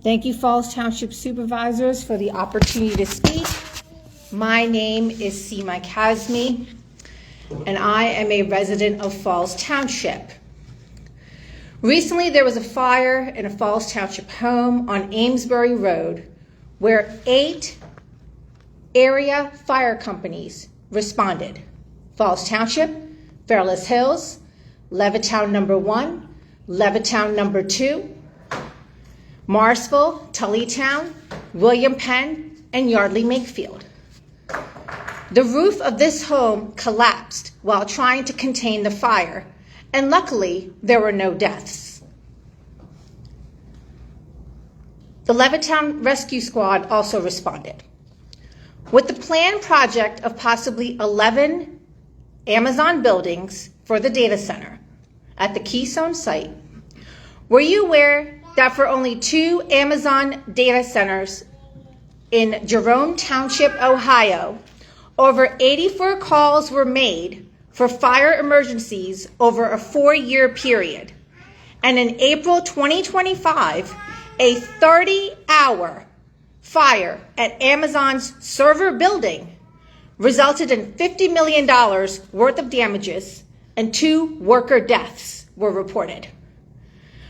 Thank you, Falls Township Supervisors, for the opportunity to speak. My name is Seema Kazmi, and I am a resident of Falls Township. Recently, there was a fire in a Falls Township home on Amesbury Road where 8 area fire companies responded. Falls Township, Fairless Hills, Levittown number 1, Levittown number 2, Morrisville, Tullytown, William Penn, and Yardley Makefield. The roof of this home collapsed while trying to contain the fire, and luckily there were no deaths. The Levittown Rescue Squad also responded. With the planned project of possibly 11 Amazon buildings for the data center at the Keystone site, were you aware that for only 2 Amazon data centers in Jerome Township, Ohio, over 84 calls were made for fire emergencies over a 4-year period? And in April 2025, a 30-hour fire at Amazon's server building resulted in $50 million worth of damages, and 2 worker deaths were reported.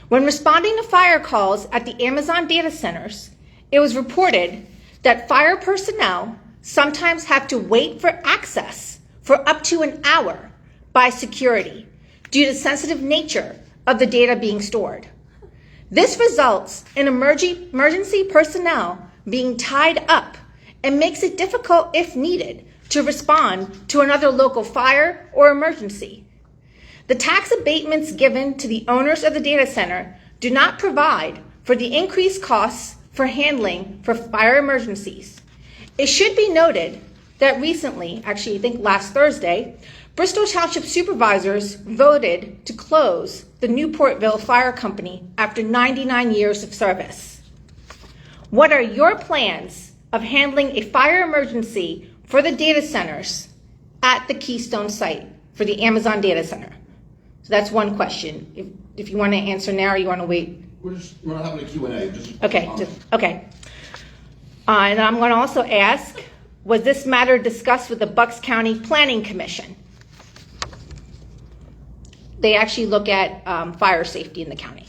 When responding to fire calls at the Amazon data centers, it was reported that fire personnel sometimes have to wait for access for up to an hour by security due to the sensitive nature of the data being stored. This results in emergency personnel being tied up and makes it difficult, if needed, to respond to another local fire or emergency. The tax abatements given to the owners of the data center do not provide for the increased costs for handling for fire emergencies. It should be noted that recently, actually I think last Thursday, Bristol Township Supervisors voted to close the Newportville Fire Company after 99 years of service. What are your plans of handling a fire emergency for the data centers at the Keystone site for the Amazon data center? So that's one question. If you want to answer now or you want to wait. We're not having a Q&A. Okay. And I'm going to also ask, was this matter discussed with the Bucks County Planning Commission? They actually look at fire safety in the county.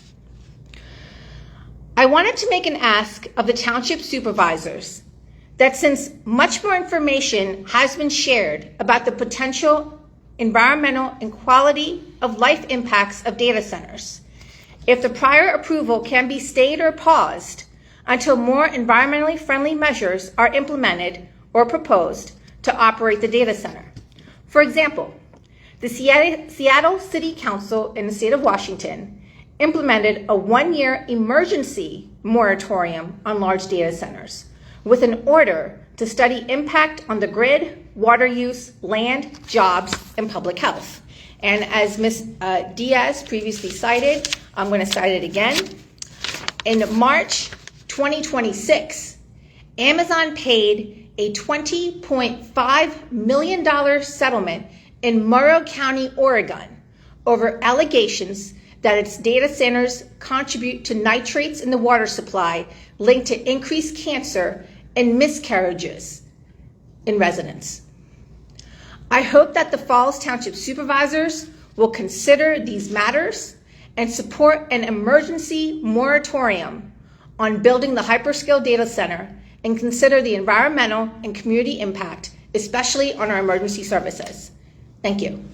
I wanted to make an ask of the township supervisors that since much more information has been shared about the potential environmental and quality of life impacts of data centers, if the prior approval can be stayed or paused until more environmentally friendly measures are implemented or proposed to operate the data center. For example, the Seattle City Council in the state of Washington implemented a 1-year emergency moratorium on large data centers with an order to study impact on the grid, water use, land, jobs, and public health. And as Ms. Diaz previously cited, I'm going to cite it again. In March 2026, Amazon paid a $20.5 million settlement in Monroe County, Oregon, over allegations that its data centers contribute to nitrates in the water supply linked to increased cancer and miscarriages in residents. I hope that the Falls Township Supervisors will consider these matters and support an emergency moratorium on building the hyperscale data center and consider the environmental and community impact, especially on our emergency services. Thank you.